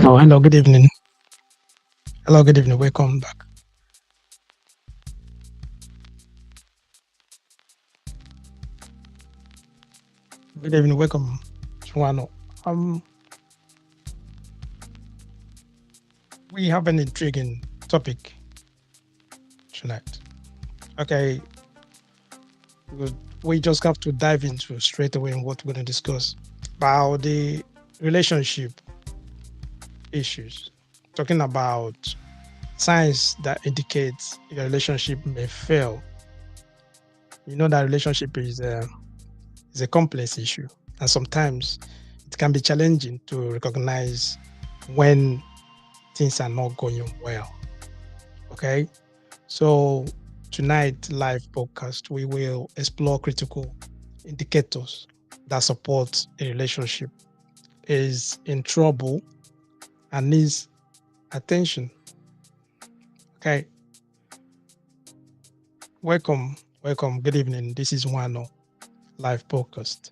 Oh, hello, good evening. Hello, good evening. Welcome back. Good evening. Welcome, Juano. We have an intriguing topic tonight. Okay, we we just have to dive into straight away in what we're going to discuss about the relationship issues. Talking about signs that indicates your relationship may fail. You know that relationship is a complex issue, and sometimes it can be challenging to recognize when things are not going well. Okay, so tonight live podcast we will explore critical indicators that support a relationship is in trouble and needs attention. Okay, welcome, good evening. This is Wano live podcast,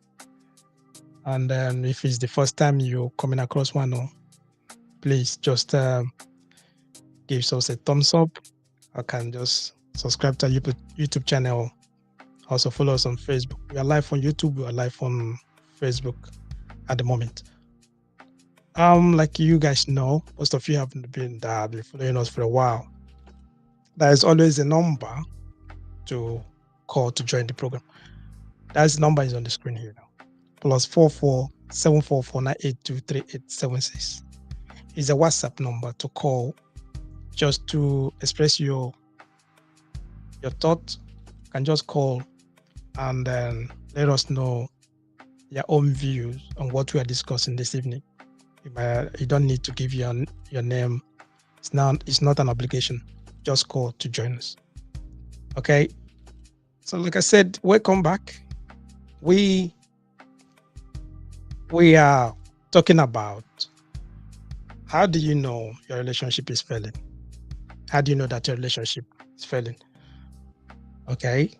and if it's the first time you're coming across Wano, please just give us a thumbs up. I can just subscribe to our YouTube channel. Also follow us on Facebook. We are live on YouTube. We are live on Facebook at the moment. Like you guys know, most of you have been following us for a while. There is always a number to call to join the program. That number is on the screen here now. +44 744 982 3876 is a WhatsApp number to call just to express your thoughts. You can just call and then let us know your own views on what we are discussing this evening. You don't need to give your name. It's not an obligation. Just call to join us. Okay. So like I said, welcome back. We are talking about how do you know your relationship is failing? How do you know that your relationship is failing? Okay.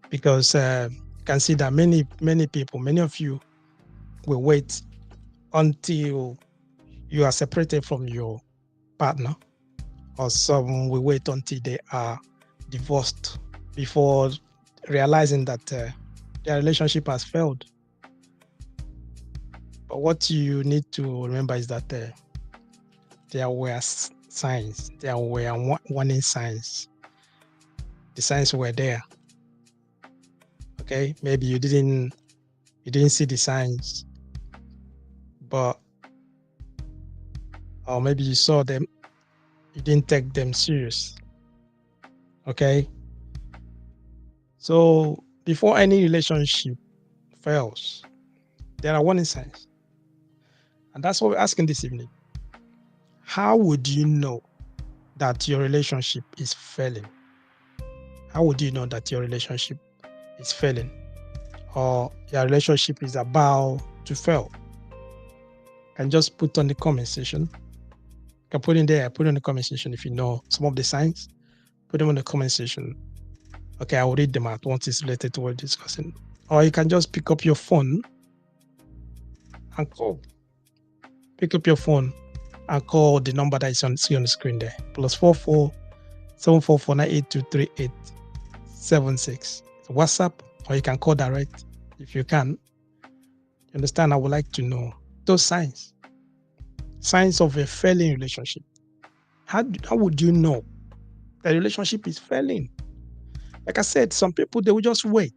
Because you can see that many people, many of you will wait until you are separated from your partner, or some will wait until they are divorced before realizing that their relationship has failed. But what you need to remember is that there were signs, there were warning signs. The signs were there. Okay, maybe you didn't see the signs, but or maybe you saw them, you didn't take them serious. Okay, so before any relationship fails, there are warning signs, and that's what we're asking this evening. How would you know that your relationship is failing? How would you know that your relationship is failing, or your relationship is about to fail? Can just put on the comment section. You can put in there, put in the comment section if you know some of the signs. Put them in the comment section. Okay, I will read them out once it's related to what we're discussing. Or you can just pick up your phone and call. Pick up your phone and call the number that is on the screen there. +44 744 982 3876. WhatsApp, or you can call direct if you can. You understand? I would like to know those signs of a failing relationship. How would you know the relationship is failing? Like I said, some people, they will just wait.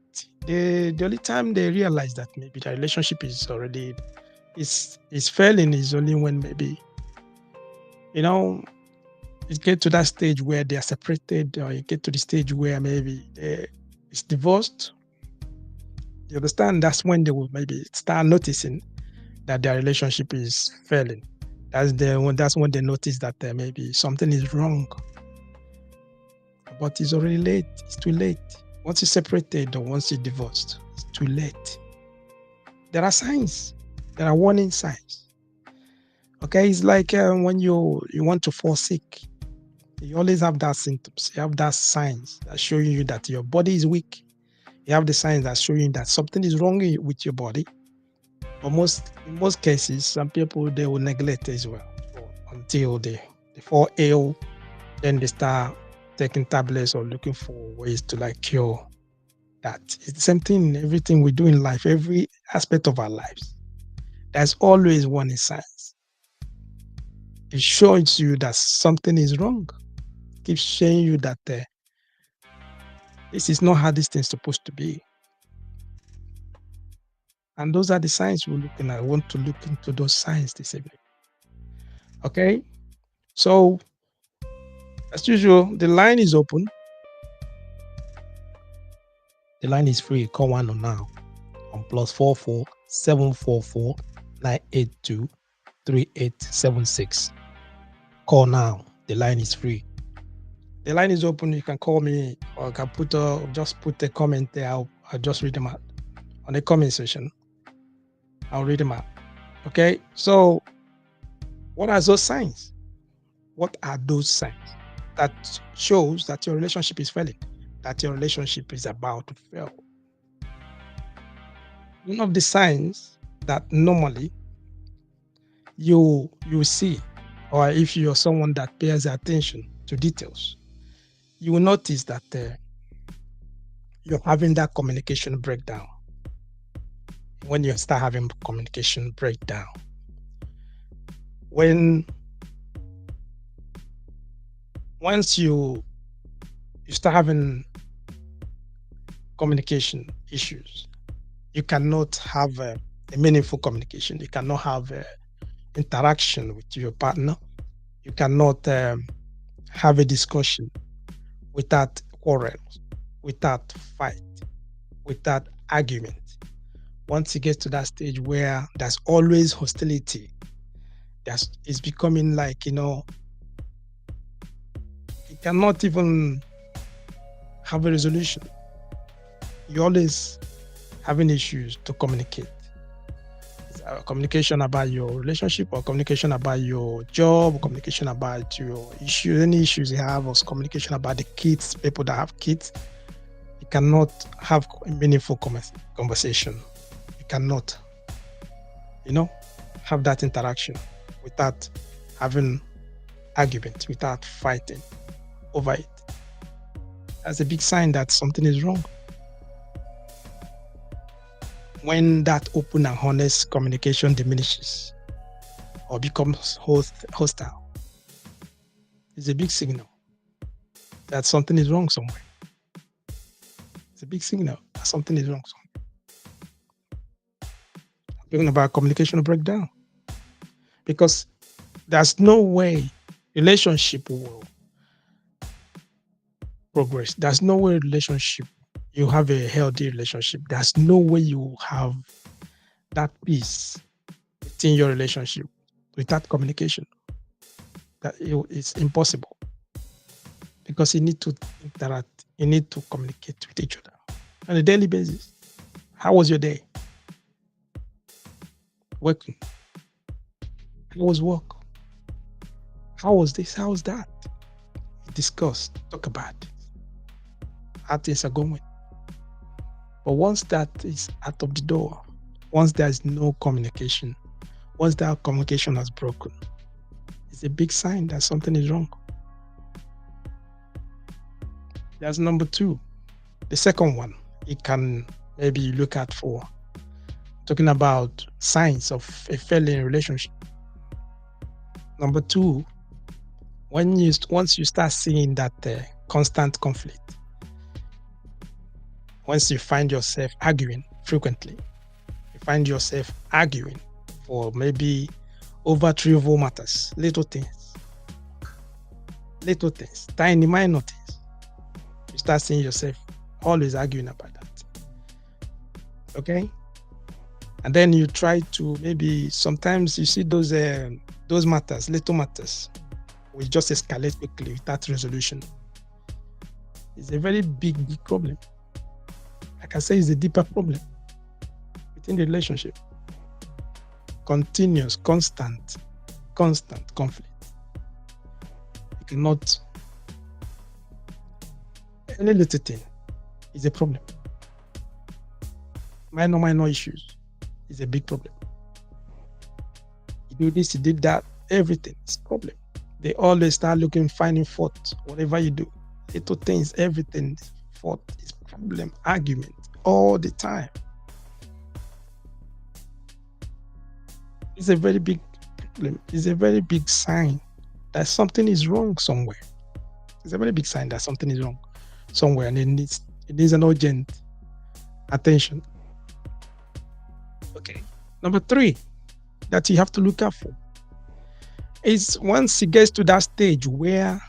The only time they realize that maybe the relationship is already is failing is only when maybe, you know, you get to that stage where they are separated, or you get to the stage where maybe it's divorced. You understand? That's when they will maybe start noticing that their relationship is failing. That's when they notice that maybe something is wrong. But it's already late. It's too late. Once you're separated or once you're divorced, it's too late. There are signs. There are warning signs. Okay, it's like when you want to fall sick. You always have that symptoms. You have that signs that showing you that your body is weak. You have the signs that show you that something is wrong with your body. But in most cases, some people, they will neglect as well until they fall ill. Then they start taking tablets or looking for ways to like cure that. It's the same thing in everything we do in life, every aspect of our lives. There's always warning signs. It shows you that something is wrong. It keeps showing you that this is not how this thing's supposed to be. And those are the signs we're looking at. I want to look into those signs this evening. Okay? So, as usual, the line is open. The line is free. Call one on now on +44 744 982 3876. Call now. The line is free. The line is open. You can call me, or you can just put a comment there. I'll just read them out on the comment section. I'll read them out. Okay. So, what are those signs? What are those signs that shows that your relationship is failing, that your relationship is about to fail? One of the signs that normally you see, or if you're someone that pays attention to details, you will notice that you're having that communication breakdown. When you start having communication breakdown, once you start having communication issues, you cannot have a meaningful communication. You cannot have interaction with your partner. You cannot have a discussion without quarrels, without fight, without argument. Once you get to that stage where there's always hostility, it's becoming like, you cannot even have a resolution. You're always having issues to communicate. Communication about your relationship, or communication about your job, or communication about your issues, any issues you have, or communication about the kids, people that have kids. You cannot have a meaningful conversation. You cannot, have that interaction without having argument, without fighting over it. That's a big sign that something is wrong. When that open and honest communication diminishes or becomes hostile, it's a big signal that something is wrong somewhere. It's a big signal that something is wrong somewhere. I'm talking about communication breakdown, because there's no way relationship will progress. There's no way you have a healthy relationship. There's no way you have that peace within your relationship without communication. It's impossible, because you need to interact. You need to communicate with each other on a daily basis. How was your day? Working. How was work? How was this? How was that? Discuss. Talk about it. How things are going. But once that is out of the door, once there's no communication, once that communication has broken, it's a big sign that something is wrong. That's number 2. The second one, you can maybe look at for talking about signs of a failing relationship. Number 2, once you start seeing that constant conflict, once you find yourself arguing frequently, you find yourself arguing for maybe over trivial matters, little things. little things, tiny minor things. You start seeing yourself always arguing about that. Okay? And then you try to, maybe sometimes you see those matters, little matters, we just escalate quickly without resolution. It's a very big problem. Like I say, it's a deeper problem within the relationship. Continuous, constant conflict. You cannot, any little thing is a problem. Minor issues is a big problem. You do this, you did that, everything is a problem. They always start finding fault, whatever you do. Little things, everything is fault, is problem, argument, all the time. It's a very big problem. It's a very big sign that something is wrong somewhere. It's a very big sign that something is wrong somewhere, and it needs an urgent attention. Okay. Number 3 that you have to look out for is once it gets to that stage where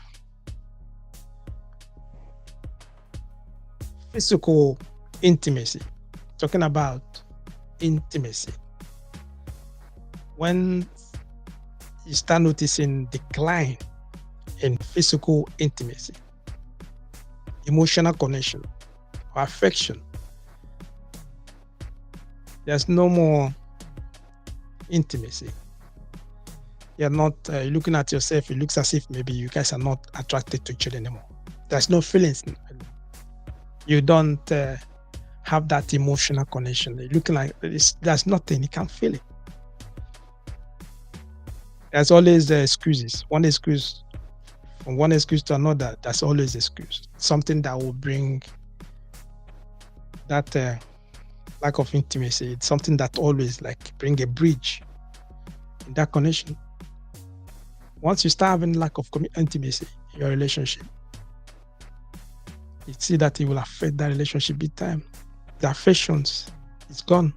physical intimacy, talking about intimacy, when you start noticing decline in physical intimacy, emotional connection, or affection, there's no more intimacy. You're not looking at yourself, it looks as if maybe you guys are not attracted to each other anymore. There's no feelings. You don't have that emotional connection. You're looking like there's nothing, you can't feel it. There's always excuses. One excuse, from one excuse to another, that's always excuse. Something that will bring that lack of intimacy. It's something that always bring a bridge in that connection. Once you start having lack of intimacy in your relationship, you see that it will affect that relationship big time. The affections is gone.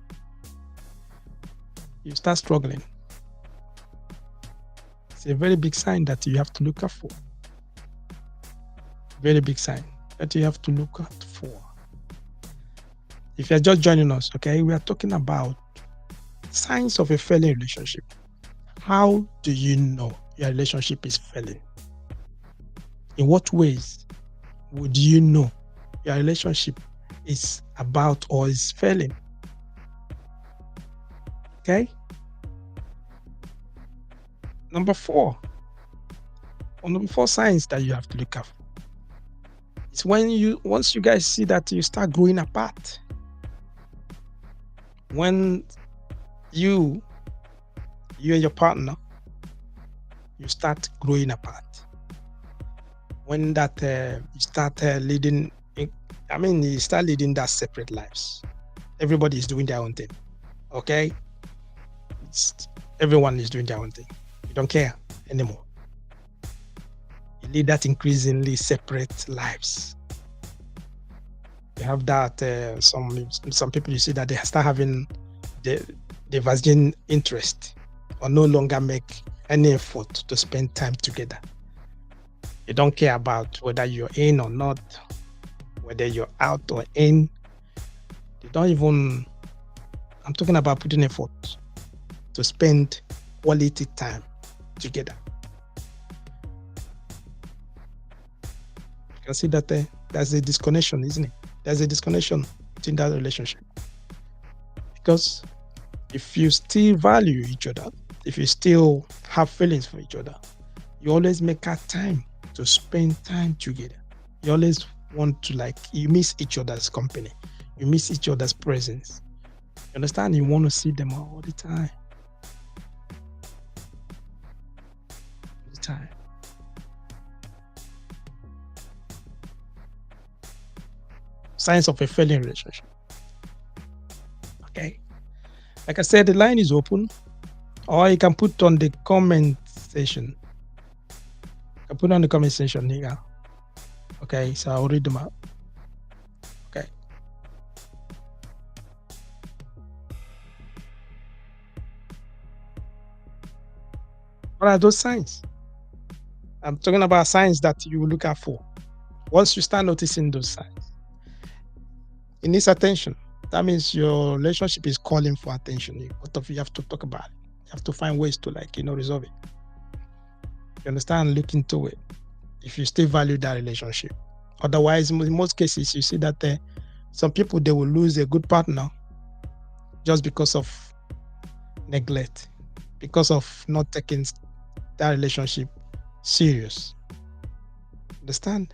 You start struggling. It's a very big sign that you have to look out for. Very big sign that you have to look out for. If you're just joining us, okay, we are talking about signs of a failing relationship. How do you know your relationship is failing? In what ways would you know your relationship is about or is failing? Okay? Number 4 signs that you have to look out for. It's once you guys see that you start growing apart. When you and your partner, you start growing apart. When that you start leading that separate lives. Everybody is doing their own thing. Okay? Everyone is doing their own thing. You don't care anymore. You lead that increasingly separate lives. You have that some people, you see that they start having the divergent interest, or no longer make any effort to spend time together. You don't care about whether you're in or not, whether you're out or in. You don't even, I'm talking about putting effort to spend quality time together. You can see that there's a disconnection, isn't it? There's a disconnection between that relationship. Because if you still value each other, if you still have feelings for each other, you always make out time to spend time together. You always want to, you miss each other's company. You miss each other's presence. You understand? You want to see them all the time. All the time. Signs of a failing relationship. Okay. Like I said, the line is open, or you can put on the comment section. You can put on the comment section here. Okay, so I'll read them out. Okay. What are those signs? I'm talking about signs that you look out for. Once you start noticing those signs, it needs attention. That means your relationship is calling for attention. Both of you have to talk about it. You have to find ways to resolve it. You understand? Look into it. If you still value that relationship. Otherwise, in most cases, you see that some people, they will lose a good partner just because of neglect, because of not taking that relationship serious. Understand?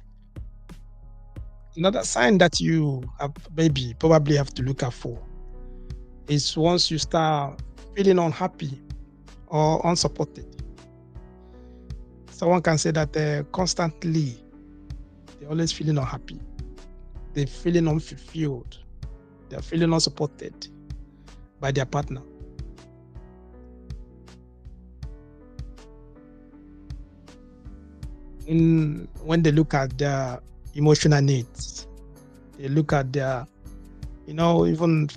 Another sign that you have maybe probably have to look out for is once you start feeling unhappy or unsupported. Someone can say that they're constantly, they're always feeling unhappy. They're feeling unfulfilled. They're feeling unsupported by their partner. When they look at their emotional needs, they look at their, even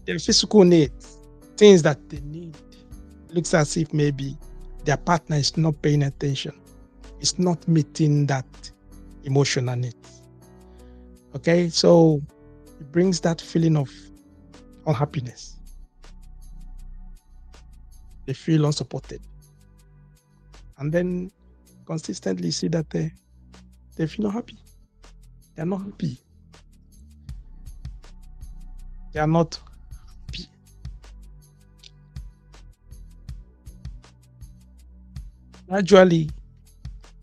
their physical needs, things that they need. It looks as if maybe their partner is not paying attention. It's not meeting that emotional needs. Okay, so it brings that feeling of unhappiness. They feel unsupported. And then consistently see that they feel not happy. They're not happy. They are not happy.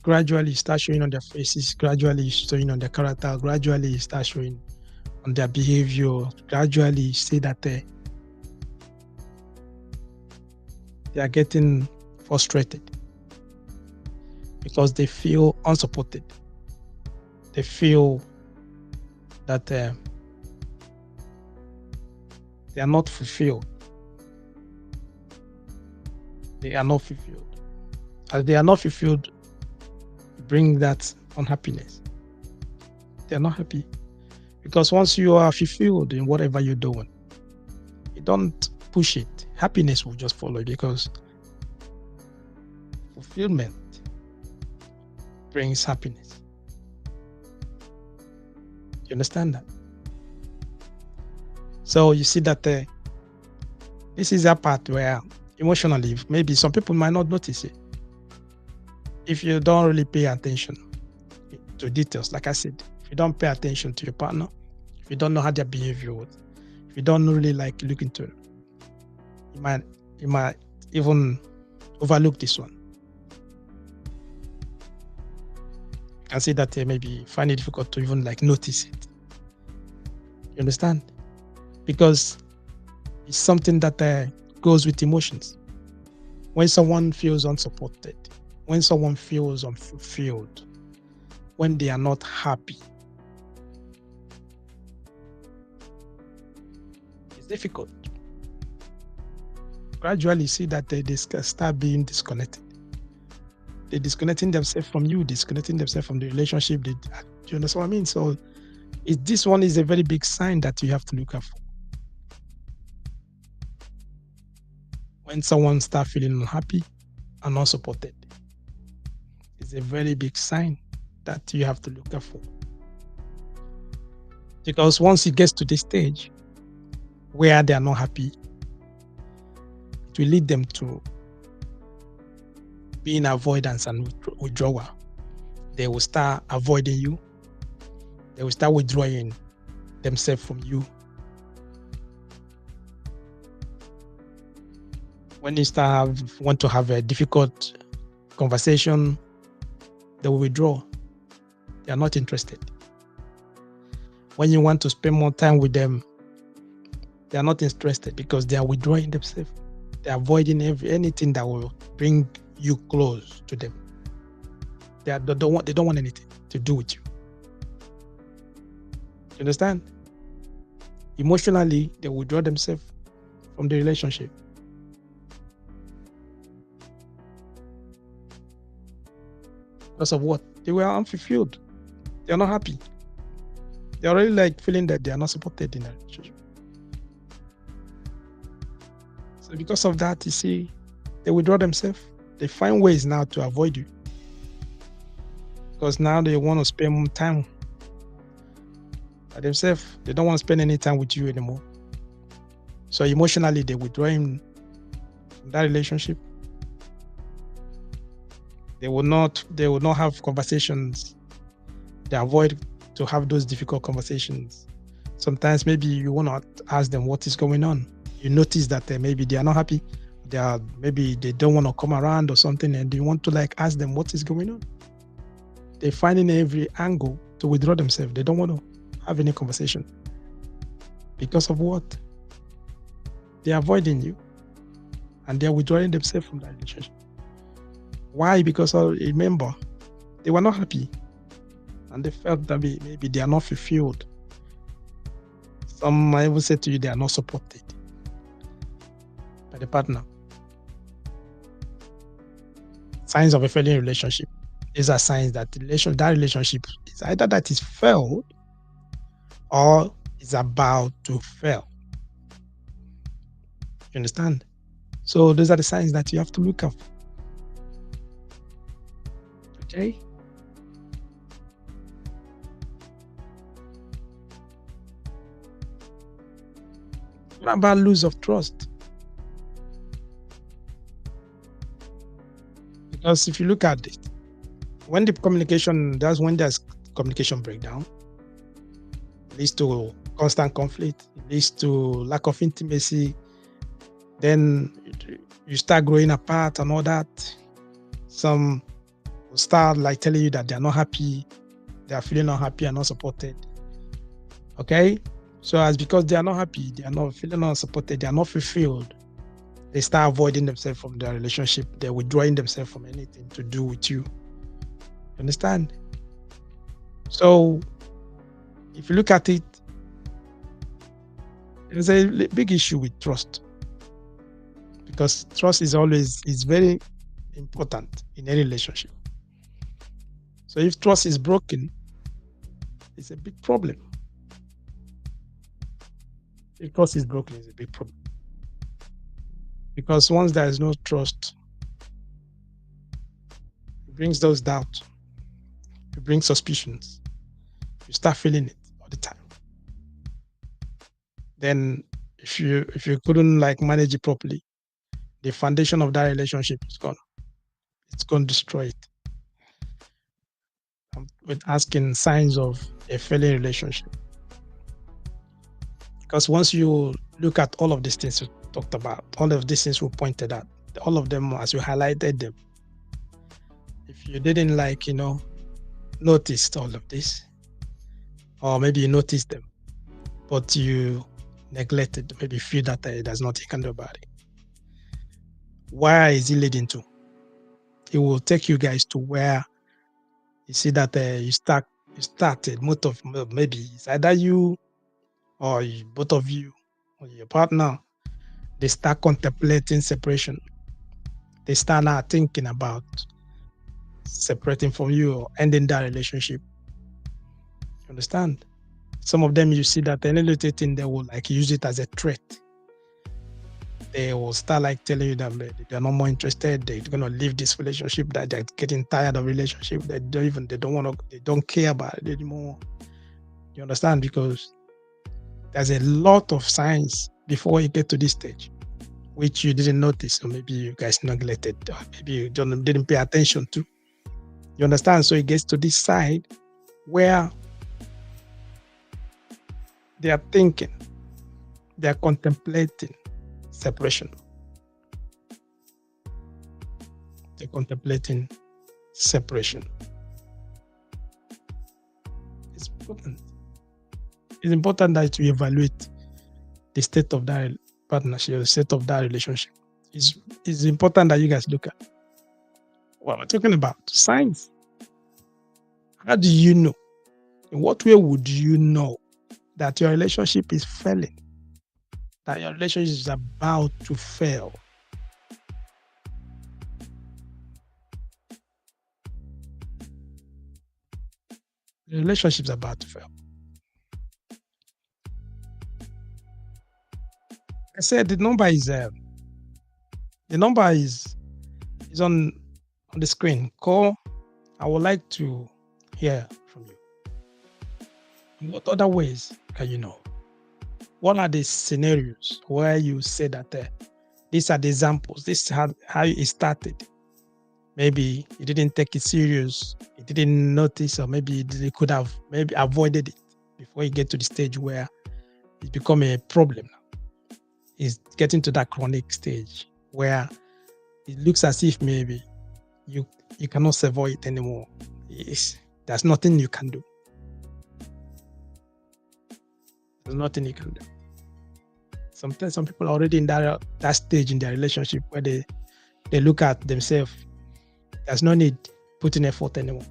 Gradually start showing on their faces, gradually showing on their character, gradually start showing on their behavior, gradually see that they are getting frustrated because they feel unsupported. They feel that they are not fulfilled. They are not fulfilled. As they are not fulfilled, bring that unhappiness. They are not happy. Because once you are fulfilled in whatever you're doing, you don't push it. Happiness will just follow because fulfillment brings happiness. You understand that? So you see that this is a part where emotionally, maybe some people might not notice it. If you don't really pay attention to details, like I said, if you don't pay attention to your partner, if you don't know how their behavior was, if you don't really look into it, you might even overlook this one. You can see that they maybe find it difficult to even notice it. You understand? Because it's something that goes with emotions. When someone feels unsupported, when someone feels unfulfilled, when they are not happy, it's difficult. Gradually see that they start being disconnected. They're disconnecting themselves from you, disconnecting themselves from the relationship. Do you understand what I mean? So this one is a very big sign that you have to look out for. When someone starts feeling unhappy and unsupported, it's a very big sign that you have to look out for. Because once it gets to this stage where they are not happy, it will lead them to being avoidance and withdrawal. They will start avoiding you. They will start withdrawing themselves from you. When you want to have a difficult conversation, they will withdraw. They are not interested. When you want to spend more time with them, they are not interested because they are withdrawing themselves. They are avoiding anything that will bring you close to them. They don't want anything to do with you. You understand? Emotionally, they withdraw themselves from the relationship. Because of what? They were unfulfilled. They are not happy. They are already feeling that they are not supported in a relationship. So because of that, you see, they withdraw themselves they find ways now to avoid you because now they want to spend more time by themselves. They don't want to spend any time with you anymore. So emotionally, they withdraw him from that relationship. They will not have conversations. They avoid to have those difficult conversations. Sometimes maybe you want to ask them what is going on. You notice that maybe they are not happy. Maybe they don't want to come around or something, and you want to like ask them what is going on. They find in every angle to withdraw themselves. They don't want to have any conversation. Because of what? They're avoiding you, and they're withdrawing themselves from that relationship. Why? Because remember, they were not happy, and they felt that maybe they are not fulfilled. Some might even say to you they are not supported by the partner. Signs of a failing relationship. These are signs that that relationship is either that is failed or is about to fail. You understand? So those are the signs that you have to look up. Okay? What about lose of trust? Because if you look at it, when the communication, that's when there's communication breakdown, it leads to constant conflict, it leads to lack of intimacy, then you start growing apart and all that. Some will start like telling you that they're not happy, they are feeling unhappy and not supported. Okay? So as because they are not happy, they are not feeling unsupported, they are not fulfilled, they start avoiding themselves from their relationship. They're withdrawing themselves from anything to do with you. Understand? So if you look at it, there's a big issue with trust, because trust is very important in any relationship. So if trust is broken, it's a big problem. If trust is broken, it's a big problem. Because once there is no trust, it brings those doubts, it brings suspicions. You start feeling it all the time. Then if you couldn't like manage it properly, the foundation of that relationship is gone. It's going to destroy it. With asking signs of a failing relationship. Because once you look at all of these things we talked about, all of these things we pointed out, all of them as you highlighted them, if you didn't notice all of this, or maybe you noticed them, but you neglected, maybe feel that there's nothing you can do about it. Where is it leading to? It will take you guys to where you see that you started, maybe it's either you or both of you or your partner, they start contemplating separation. They start now thinking about separating from you or ending that relationship. You understand? Some of them, you see that any little thing, they will like use it as a threat. They will start like telling you that they're not more interested. They're going to leave this relationship, that they're getting tired of relationship. They don't care about it anymore. You understand? Because there's a lot of signs before you get to this stage, which you didn't notice, or maybe you guys neglected, or maybe you didn't pay attention to. You understand? So it gets to this side where they are thinking, they are contemplating separation. They're contemplating separation. It's important. It's important that you evaluate the state of that partnership, the state of that relationship. It's important that you guys look at what we're talking about. Signs. How do you know? In what way would you know that your relationship is failing? That your relationship is about to fail? The relationship is about to fail. I said the number is It's on the screen. Call. I would like to hear from you. In what other ways can you know? What are the scenarios where you say that these are the examples? This is how it started. Maybe you didn't take it serious, you didn't notice, or maybe they could have maybe avoided it before you get to the stage where it become a problem. It's getting to that chronic stage where it looks as if maybe you cannot survive it anymore. There's nothing you can do. There's nothing you can do. Sometimes some people are already in that stage in their relationship where they look at themselves. There's no need putting effort anymore.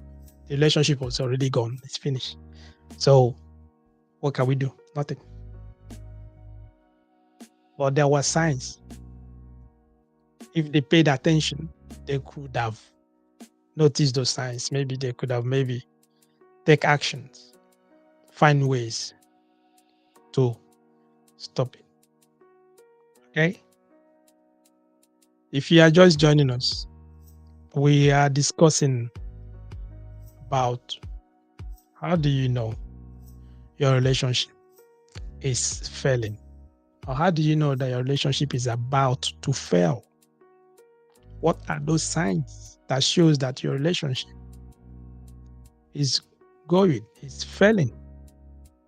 The relationship was already gone. It's finished. So what can we do? Nothing. But there were signs. If they paid attention, they could have noticed those signs. Maybe they could have take actions, find ways to stop it. Okay? If you are just joining us, we are discussing about how do you know your relationship is failing? Or how do you know that your relationship is about to fail? What are those signs that shows that your relationship is failing?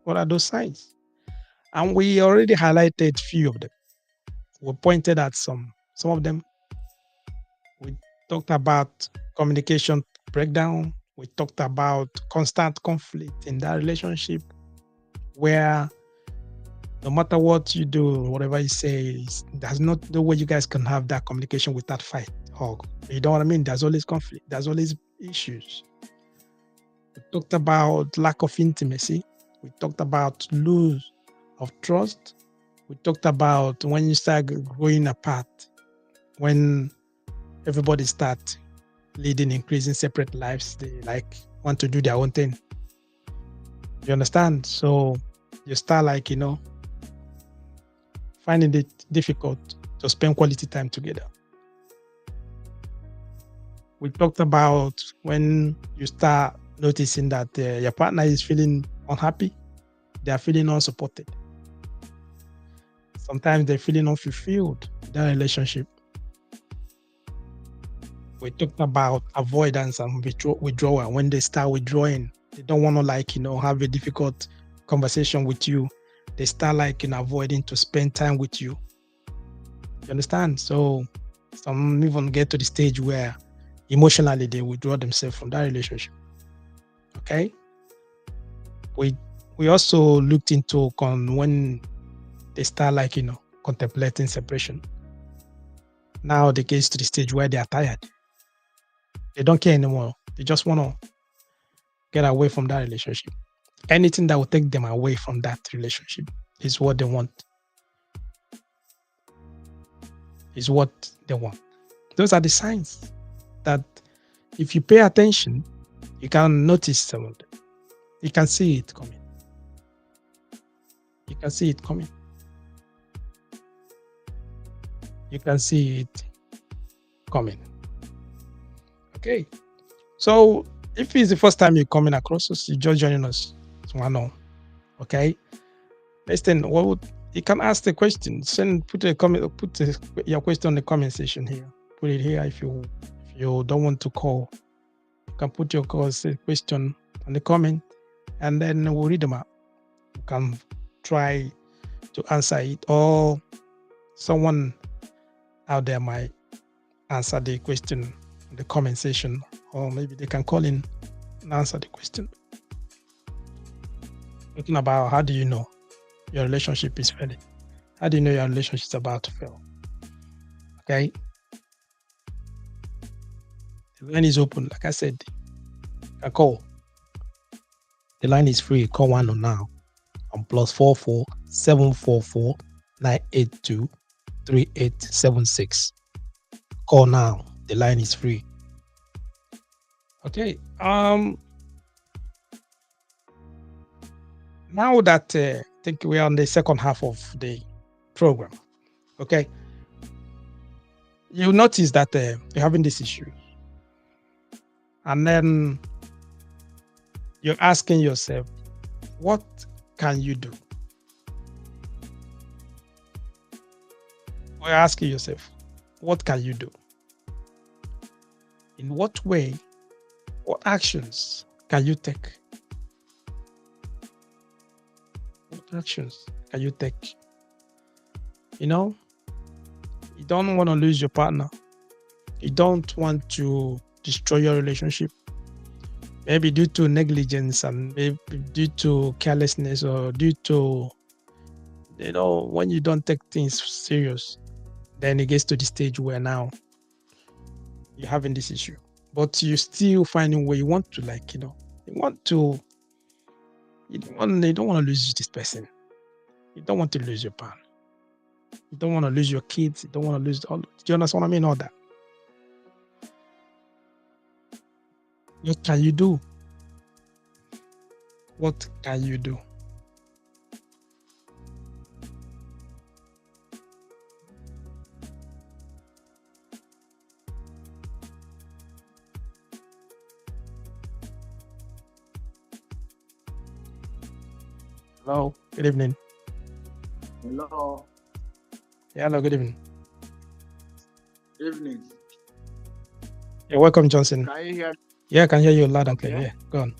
What are those signs? And we already highlighted few of them. We pointed at some of them. We talked about communication breakdown. We talked about constant conflict in that relationship where no matter what you do, whatever you say, there's not the way you guys can have that communication without fight. Or you know what I mean? There's always conflict. There's always issues. We talked about lack of intimacy. We talked about lose of trust. We talked about when you start growing apart, when everybody start leading increasing separate lives, they want to do their own thing. You understand? So you start finding it difficult to spend quality time together. We talked about when you start noticing that your partner is feeling unhappy, they are feeling unsupported. Sometimes they're feeling unfulfilled in that relationship. We talked about avoidance and withdrawal. When they start withdrawing, they don't want to have a difficult conversation with you. They start avoiding to spend time with you. You understand? So some even get to the stage where emotionally they withdraw themselves from that relationship. Okay. We also looked into when they start contemplating separation. Now they get to the stage where they are tired. They don't care anymore. They just want to get away from that relationship. Anything that will take them away from that relationship is what they want. Is what they want. Those are the signs that if you pay attention, you can notice some of them. You can see it coming. You can see it coming. You can see it coming. Okay. So if it's the first time you're coming across us, you're just joining us. Okay. Listen, you can ask the question. Put your question on the comment section here. Put it here if you don't want to call. You can put your question on the comment, and then we'll read them out. You can try to answer it, or someone out there might answer the question in the comment section, or maybe they can call in and answer the question. Talking about how do you know your relationship is failing? How do you know your relationship is about to fail? Okay. The line is open. Like I said, you can call. The line is free. Call one on now on +44 744 982 3876. Call now. The line is free. Okay. Now that I think we are on the second half of the program. Okay. you notice that you're having this issue, and then you're asking yourself, what can you do? Or you're asking yourself, what can you do? In what way, what actions can you take? What actions can you take? You know, you don't want to lose your partner. You don't want to destroy your relationship. Maybe due to negligence and maybe due to carelessness or due to, when you don't take things serious, then it gets to the stage where now you're having this issue. But you still finding where you want to, you don't want to lose this person. You don't want to lose your partner. You don't want to lose your kids. You don't want to lose all. Do you understand what I mean? All that. What can you do? What can you do? Hello. Good evening. Hello. Yeah, hello. Good evening. Evening. Yeah, welcome, Johnson. Can you hear me? Yeah, I can hear you loud and clear. Okay. Yeah, go on.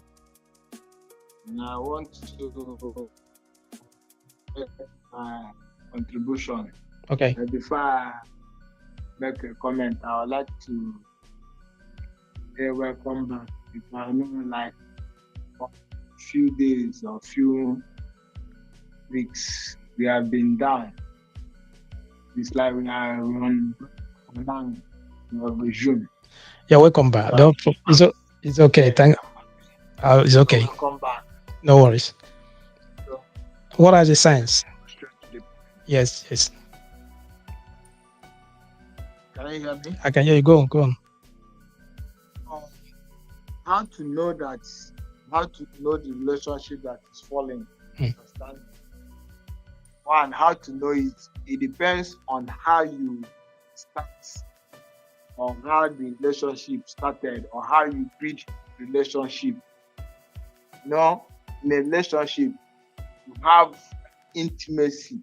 I want to make my contribution. Okay. Before I make a comment, I would like to say welcome back. Because I know like for a few days or few weeks we have been down. It's like we are on down resume. Yeah, welcome back. But It's okay. yeah, It's okay. welcome back. No worries. So, What are the signs? straight to the- Yes. Can you hear me? I can hear you. Go on. How to know the relationship that is falling. Understand? One, how to know it depends on how you start, or how the relationship started, or how you build relationship. In a relationship, you have intimacy.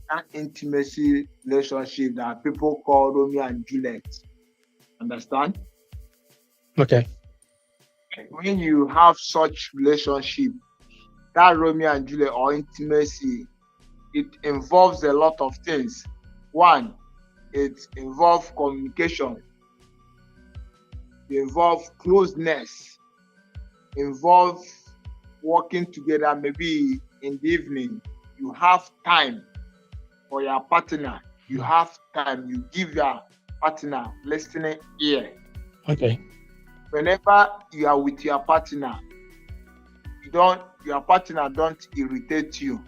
That intimacy relationship that people call Romeo and Juliet. Understand? Okay. When you have such relationship, that Romeo and Juliet or intimacy, it involves a lot of things. One, it involves communication, it involves closeness, involves working together. Maybe in the evening, you have time for your partner. You have time. You give your partner listening ear. Okay. Whenever you are with your partner, your partner don't irritate you.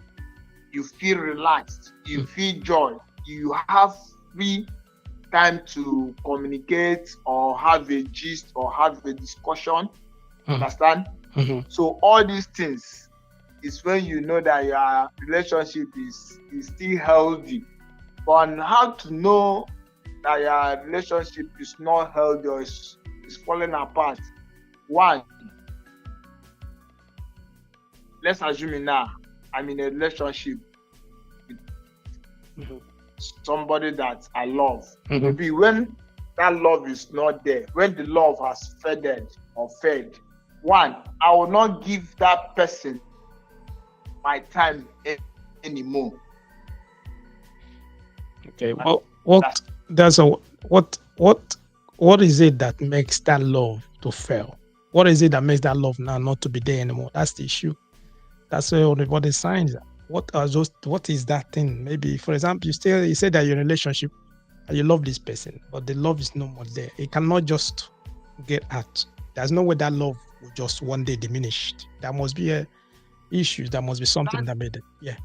You feel relaxed. You feel joy. You have free time to communicate or have a gist or have a discussion. Understand? So all these things is when you know that your relationship is still healthy. But on how to know that your relationship is not healthy or is falling apart. One, let's assume now I'm in a relationship with somebody that I love. Maybe when that love is not there, when the love has faded or fed, one, I will not give that person my time anymore. Okay. Well, what is it that makes that love to fail? What is it that makes that love now not to be there anymore? That's the issue. That's what the signs are. What is that thing? Maybe, for example, you say that you're in a relationship and you love this person, but the love is no more there. It cannot just get out. There's no way that love will just one day diminish. There must be a issue. There must be something that made it. Yeah.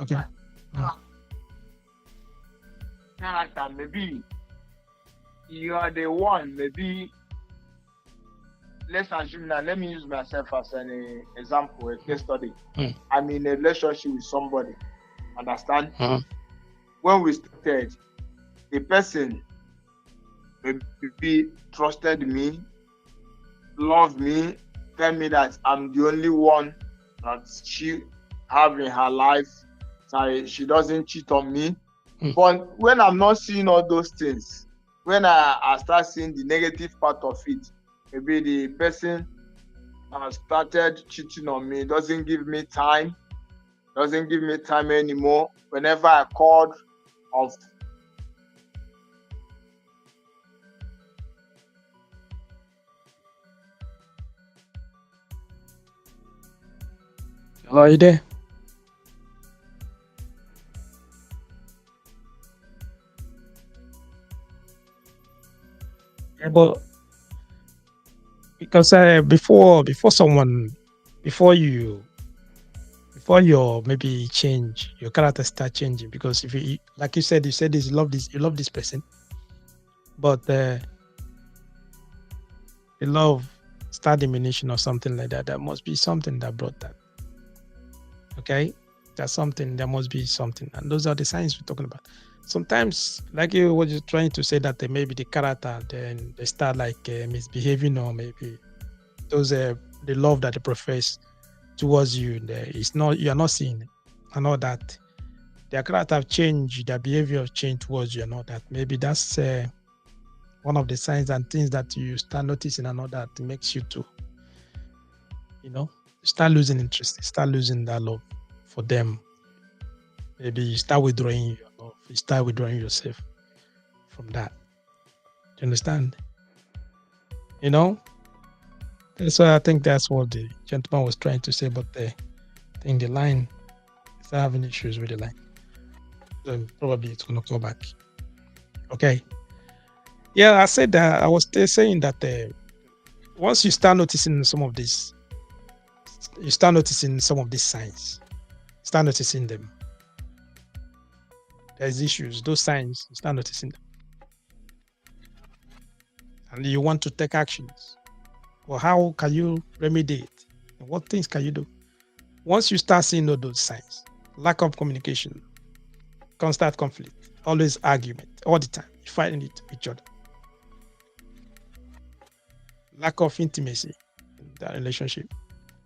Okay. Character, maybe you are the one. Maybe let's assume now. Let me use myself as an example, a case study. I'm in a relationship with somebody. Understand? Uh-huh. When we started, the person maybe trusted me, loved me, tell me that I'm the only one that she have in her life. So she doesn't cheat on me. Mm. But when I'm not seeing all those things, when I start seeing the negative part of it, maybe the person started cheating on me, doesn't give me time anymore. Whenever I called of Hello, are you there? Yeah, but because before your maybe change, your character start changing. Because if you, like you said this, you love this person, but the love start diminishing or something like that. There must be something that brought that. Okay, that's something. There must be something, and those are the signs we're talking about. Sometimes, like you were just trying to say that maybe the character then they start like misbehaving, or maybe those the love that they profess towards you, it's not, you are not seeing it, and all that. Their character have changed, their behavior have changed towards you, and all that. Maybe that's one of the signs and things that you start noticing, and all that makes you to, start losing interest, start losing that love for them. Maybe you start withdrawing your love, you start withdrawing yourself from that. Do you understand? You know, so I think that's what the gentleman was trying to say, but I think the line is having issues with the line. So probably it's going to go back. Okay. Yeah, I said that I was still saying that once you start noticing some of this, you start noticing some of these signs, start noticing them. There's issues, those signs, you start noticing them. And you want to take actions. Well, how can you remedy it? What things can you do? Once you start seeing all those signs, lack of communication, constant conflict, always argument, all the time, you fighting it with each other, lack of intimacy in that relationship,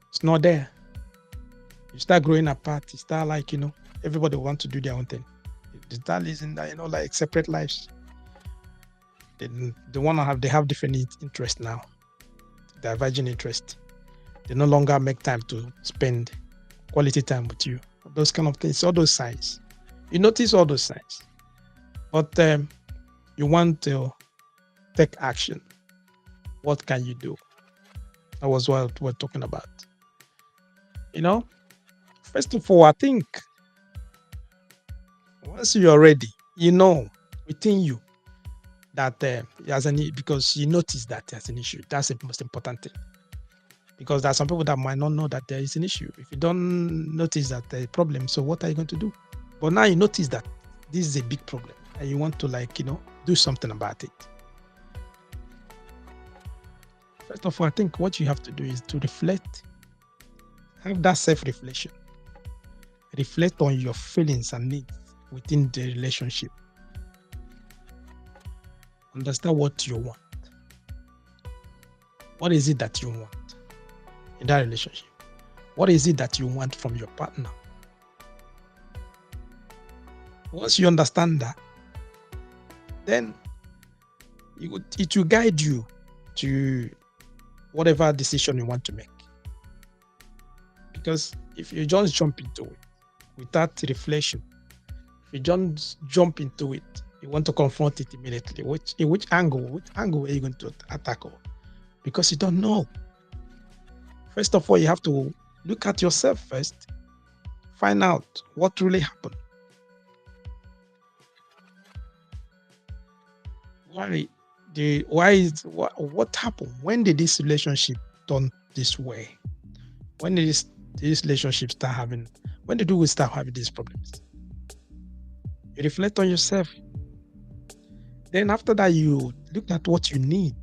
it's not there. You start growing apart, you start like, everybody want to do their own thing. They start living that, like separate lives. They have different interests now, diverging interest. They no longer make time to spend quality time with you. Those kind of things, all those signs. You notice all those signs, but you want to take action. What can you do? That was what we're talking about. First of all, I think once you're ready, within you that there's a need, because you notice that there's an issue. That's the most important thing. Because there are some people that might not know that there is an issue. If you don't notice that there's a problem, so what are you going to do? But now you notice that this is a big problem and you want to do something about it. First of all, I think what you have to do is to reflect, have that self-reflection. Reflect on your feelings and needs within the relationship. Understand what you want. What is it that you want in that relationship? What is it that you want from your partner? Once you understand that, then it will guide you to whatever decision you want to make. Because if you just jump into it without reflection, if you just jump into it, you want to confront it immediately. Which angle are you going to attack? Because you don't know. First of all, you have to look at yourself first, find out what really happened. What happened? When did this relationship turn this way? When did this relationship start having? When did we start having these problems? You reflect on yourself. Then after that, you look at what you need.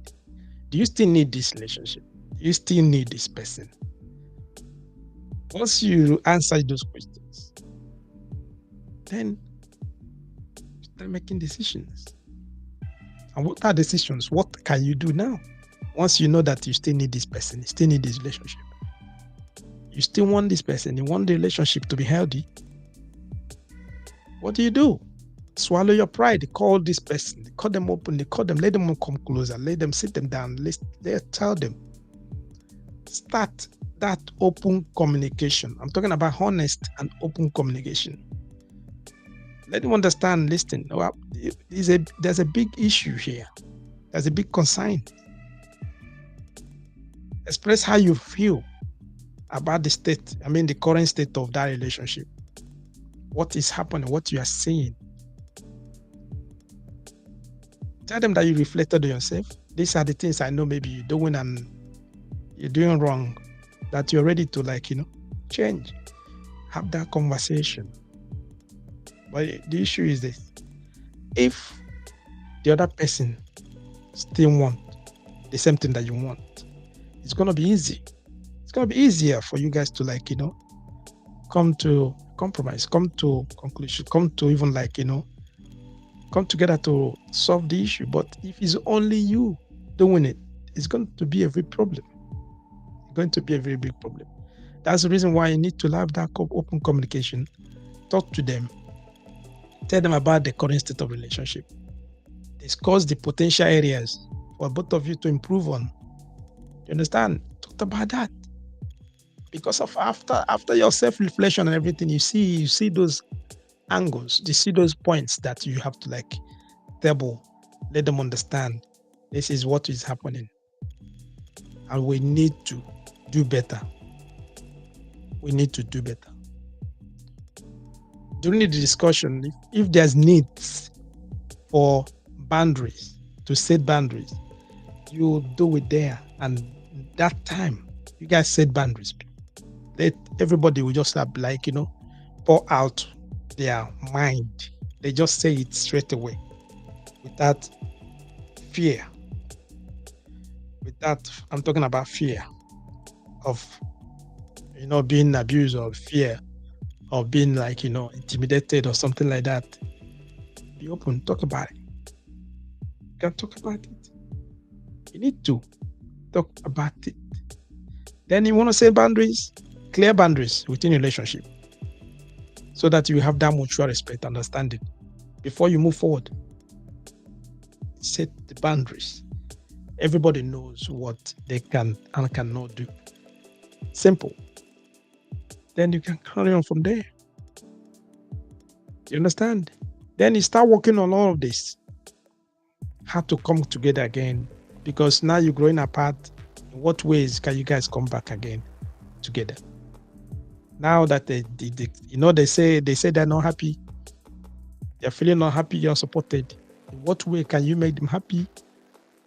Do you still need this relationship? Do you still need this person? Once you answer those questions, then start making decisions. And what are decisions? What can you do now? Once you know that you still need this person, you still need this relationship, you still want this person, you want the relationship to be healthy, what do? Swallow your pride. Call this person, call them open, let them come closer, let them sit them down, tell them. Start that open communication. I'm talking about honest and open communication. Let them understand, listen, there's a big issue here. There's a big concern. Express how you feel about the current state of that relationship. What is happening, what you are seeing. Tell them that you reflected on yourself. These are the things I know maybe you're doing and you're doing wrong, that you're ready to change. Have that conversation. But the issue is this: if the other person still wants the same thing that you want, it's going to be easy. It's going to be easier for you guys to come to compromise, come to conclusion, come to even come together to solve the issue. But if it's only you doing it, it's going to be a big problem. It's going to be a very big problem. That's the reason why you need to have that open communication. Talk to them. Tell them about the current state of relationship. Discuss the potential areas for both of you to improve on. You understand? Talk about that. Because of after your self-reflection and everything, you see those angles, you see those points that you have to table, let them understand this is what is happening. And we need to do better. We need to do better. During the discussion, if there's needs for boundaries, to set boundaries, you do it there. And that time, you guys set boundaries. Everybody will just have pour out their mind. They just say it straight away without fear. I'm talking about fear of being abused, or fear of being intimidated or something like that. Be open, talk about it. You can talk about it. You need to talk about it. Then you want to set boundaries, clear boundaries within a relationship, so that you have that mutual respect, understanding. Before you move forward, set the boundaries. Everybody knows what they can and cannot do. Simple. Then you can carry on from there. You understand? Then you start working on all of this. How to come together again, because now you're growing apart. In what ways can you guys come back again together? Now that they say they're not happy, they're feeling not happy, you're supported. In what way can you make them happy?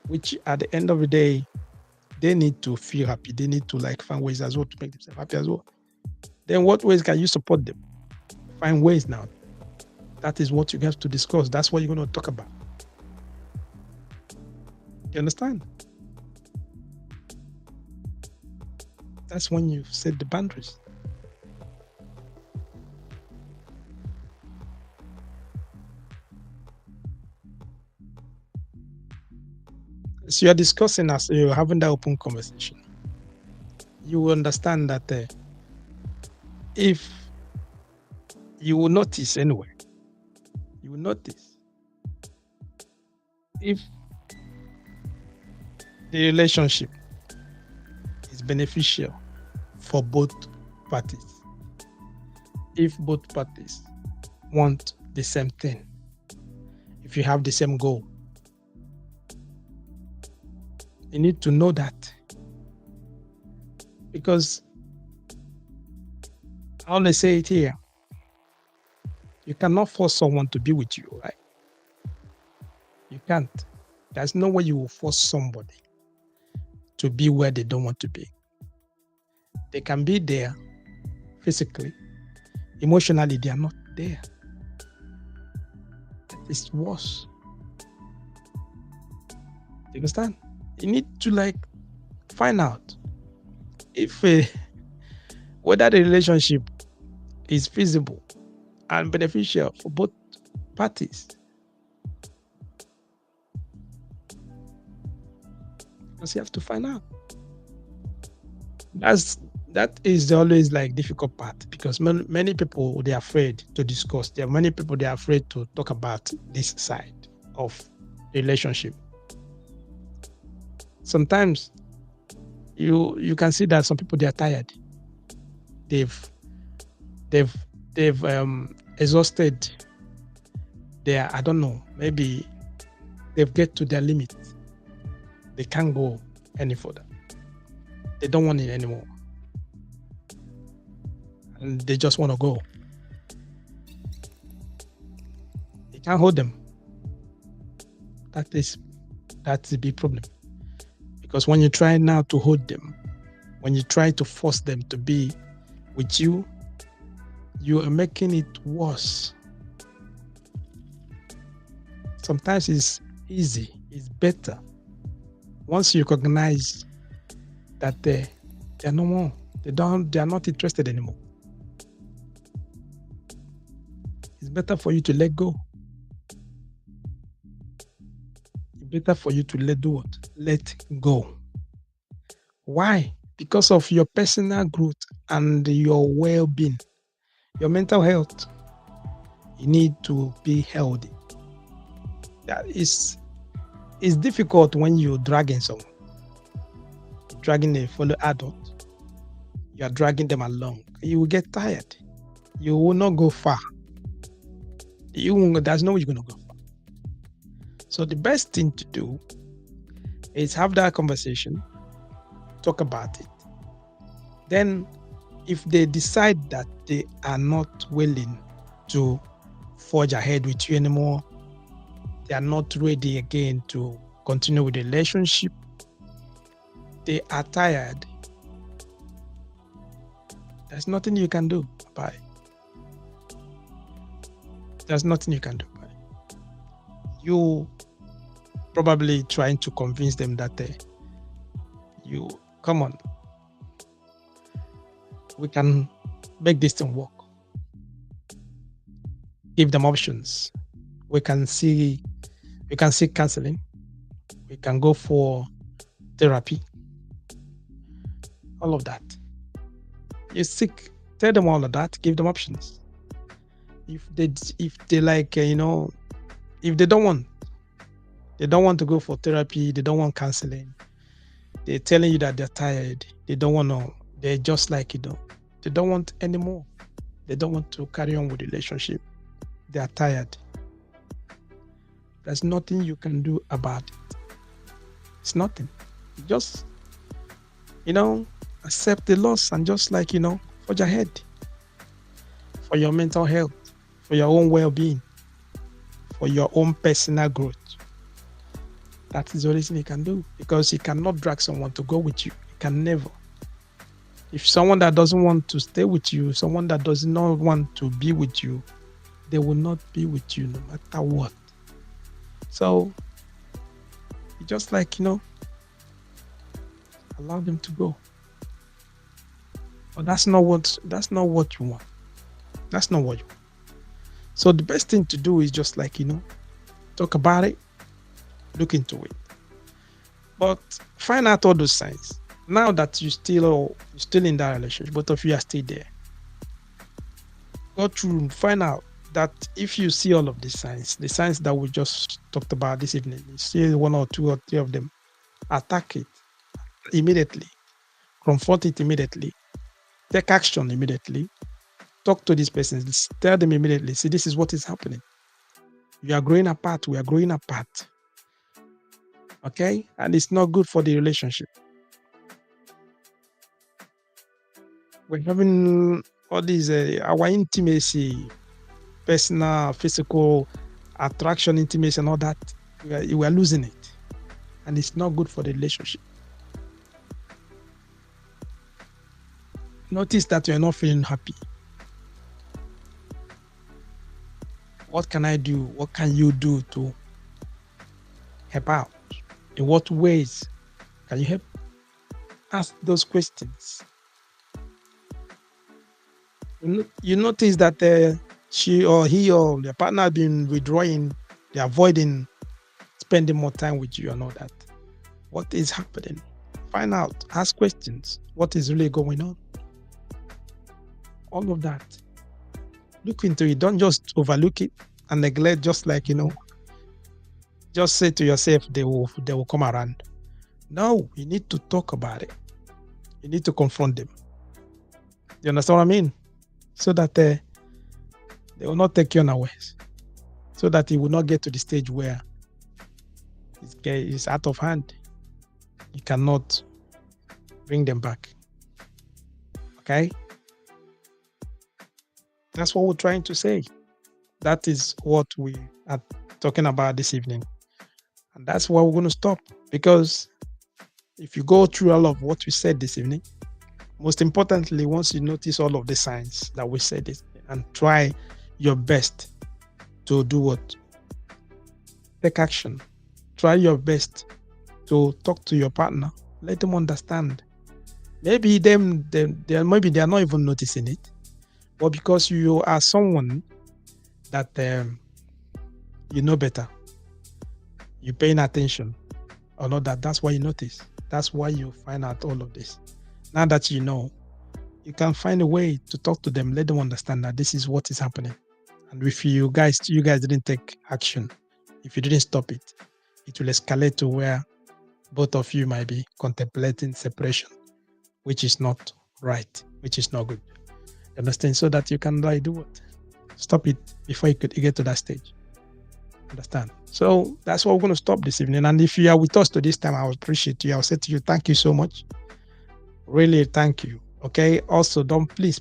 Which at the end of the day, they need to feel happy. They need to find ways as well to make themselves happy as well. Then what ways can you support them? Find ways now. That is what you have to discuss. That's what you're going to talk about. You understand? That's when you set the boundaries. So you're discussing, as you're having that open conversation, you will understand that if you will notice anyway, you will notice if the relationship is beneficial for both parties, if both parties want the same thing, if you have the same goal, you need to know that. Because I only say it here, you cannot force someone to be with you, right? You can't. There's no way you will force somebody to be where they don't want to be. They can be there physically. Emotionally, they are not there. It's worse. You understand? You need to find out if whether the relationship is feasible and beneficial for both parties. Because you have to find out. That is always like difficult part, because many people, they're afraid to discuss. There are many people, they're afraid to talk about this side of relationship. Sometimes you can see that some people, they are tired. They've exhausted their, I don't know, maybe they've get to their limit. They can't go any further. They don't want it anymore. And they just want to go. They can't hold them. That's the big problem. Because when you try now to hold them, when you try to force them to be with you, you are making it worse. Sometimes it's easy, it's better. Once you recognize that they're no more, they are not interested anymore. It's better for you to let go. It's better for you to let go. Why? Because of your personal growth and your well-being, your mental health. You need to be healthy. That is, it's difficult when you're dragging someone, dragging a fellow adult. You are dragging them along. You will get tired. You will not go far. There's no way you're going to go far. So the best thing to do is have that conversation, talk about it. Then if they decide that they are not willing to forge ahead with you anymore, they are not ready again to continue with the relationship, they are tired, there's nothing you can do about it. There's nothing you can do about it. You probably trying to convince them that come on, we can make this thing work. Give them options. We can seek counseling. We can go for therapy. All of that. Tell them all of that. Give them options. If they like, if they don't want to go for therapy, they don't want counseling, they're telling you that they're tired, they don't want to, they're just like, they don't want anymore. They don't want to carry on with the relationship. They are tired. There's nothing you can do about it. It's nothing. You just, accept the loss and just like, forge ahead for your mental health, for your own well-being, for your own personal growth. That is the only thing you can do, because you cannot drag someone to go with you. You can never. If someone that doesn't want to stay with you, someone that does not want to be with you, they will not be with you no matter what. So, you just like, allow them to go. But that's not what you want. That's not what you want. So the best thing to do is just like, talk about it, look into it. But find out all those signs. Now that you're still in that relationship, both of you are still there. Go through and find out that if you see all of these signs, the signs that we just talked about this evening, you see one or two or three of them, attack it immediately, confront it immediately, take action immediately, talk to these persons, tell them immediately, see, this is what is happening. You are growing apart, we are growing apart. Okay? And it's not good for the relationship. We're having all these, our intimacy, personal, physical attraction, intimacy, and all that, we are losing it. And it's not good for the relationship. Notice that you're not feeling happy. What can I do? What can you do to help out? In what ways can you help? Ask those questions. You notice that she or he or their partner have been withdrawing, they're avoiding spending more time with you and all that. What is happening? Find out, ask questions. What is really going on? All of that. Look into it. Don't just overlook it and neglect, just like, just say to yourself, they will come around. No, you need to talk about it. You need to confront them. You understand what I mean? So that they will not take you unawares. So that it will not get to the stage where it's out of hand. You cannot bring them back. Okay? That's what we're trying to say. That is what we are talking about this evening. And that's where we're going to stop. Because if you go through all of what we said this evening, most importantly, once you notice all of the signs that we said this, and try your best to do what? Take action. Try your best to talk to your partner. Let them understand. Maybe they are not even noticing it, but because you are someone that you know better, you're paying attention, or not that's why you notice. That's why you find out all of this. Now that you know, you can find a way to talk to them, let them understand that this is what is happening. And if you guys didn't take action, if you didn't stop it, it will escalate to where both of you might be contemplating separation, which is not right, which is not good. You understand? So that you can do what? Stop it before you get to that stage. Understand? So that's what we're going to stop this evening. And if you are with us to this time, I would appreciate you. I'll say to you, thank you so much. Really, thank you. Okay. Also, please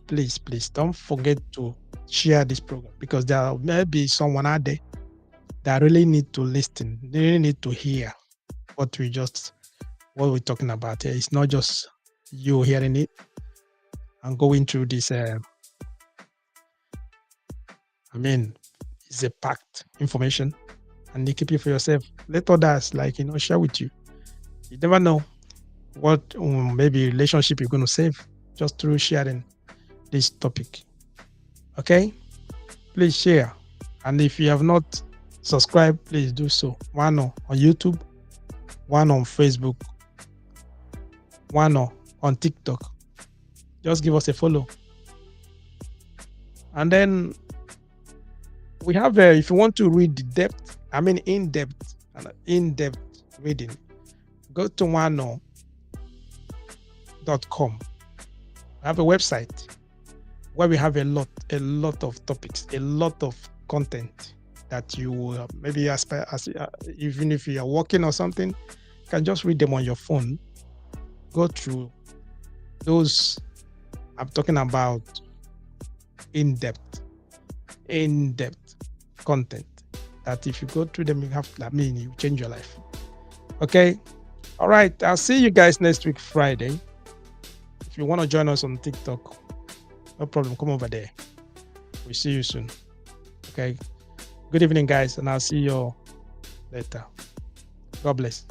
don't forget to share this program, because there may be someone out there that really need to listen. They really need to hear what we're talking about here. It's not just you hearing it and going through this. It's a packed information, and you keep it for yourself. Let others share with you. You never know what maybe relationship you're going to save just through sharing this topic. Okay, please share, and if you have not subscribed, please do so. One on YouTube, one on Facebook, one on TikTok. Just give us a follow. And then we have if you want to read in-depth reading, go to wano.com. We have a website where we have a lot of topics, a lot of content that you maybe even if you are working or something, you can just read them on your phone. Go through those. I'm talking about in-depth content that if you go through them, you change your life. Okay. All right. I'll see you guys next week, Friday. If you want to join us on TikTok, no problem. Come over there. We'll see you soon. Okay. Good evening, guys, and I'll see you later. God bless.